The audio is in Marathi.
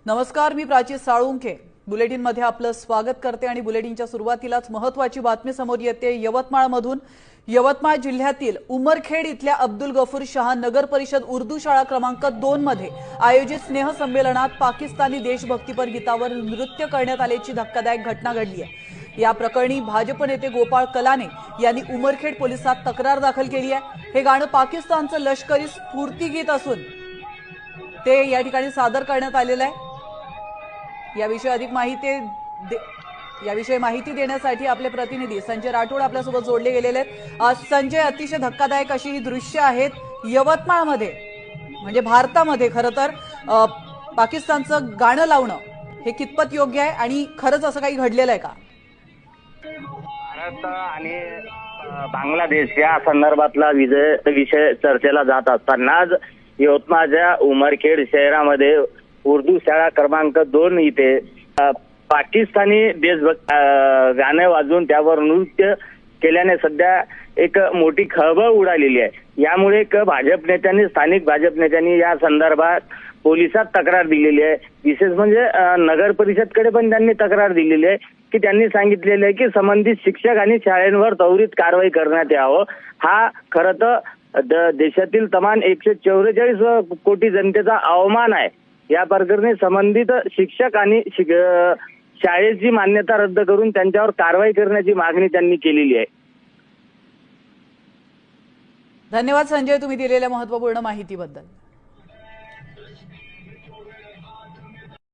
नमस्कार, मी प्राची साळुंखे बुलेटिन मध्ये आपलं स्वागत करते आणि बुलेटिनच्या सुरुवातीलाच महत्त्वाची बातमी समोर येते। यवतमाळमधून यवतमाळ जिल्ह्यातील उमरखेड इथल्या अब्दुल गफूर शाह नगर परिषद उर्दू शाळा क्रमांक 2 मध्ये आयोजित स्नेह संमेलनात पाकिस्तानी देशभक्तीपर गीतावर नृत्य करण्यात आल्याची धक्कादायक घटना घडली आहे। या प्रकरणी भाजप नेते गोपाळ कलाने यांनी उमरखेड पोलिसात तक्रार दाखल केली आहे। हे गाणं पाकिस्तानचं लष्करी स्फूर्ती गीत असून ते या ठिकाणी सादर करण्यात आलेलं आहे। याविषयी अधिक माहिती देण्यासाठी आपले प्रतिनिधी संजय राठोड आपल्यासोबत जोडले गेलेले आहेत। संजय, अतिशय धक्कादायक अशी ही दृश्य आहेत यवतमाळमध्ये, म्हणजे भारतामध्ये खरं तर पाकिस्तानचं गाणं लावणं हे कितपत योग्य आहे आणि खरंच असं काही घडलेलं आहे का? भारत आणि बांगलादेश या संदर्भातला विषय चर्चेला जात असतानाच यवतमाळच्या उमरखेड शहरामध्ये उर्दू शाळा क्रमांक 2 इथे पाकिस्तानी देशभक्त गाणे वाजवून त्यावर नृत्य केल्याने सध्या एक मोठी खळबळ उडालेली आहे। यामुळे भाजप नेत्यांनी, स्थानिक भाजप नेत्यांनी या संदर्भात पोलिसात तक्रार दिलेली आहे। विशेष म्हणजे नगर परिषदकडे पण त्यांनी तक्रार दिलेली आहे की त्यांनी सांगितलेलं आहे की संबंधित शिक्षक आणि शाळांवर त्वरित कारवाई करण्यात यावं। हा खरं तर देशातील तमाम 144 कोटी जनतेचा अवमान आहे। या प्रकरणी संबंधित शिक्षक आणि शाळेची मान्यता रद्द करून त्यांच्यावर कारवाई करण्याची मागणी त्यांनी केलेली आहे। धन्यवाद संजय, तुम्ही दिलेल्या महत्त्वपूर्ण माहितीबद्दल।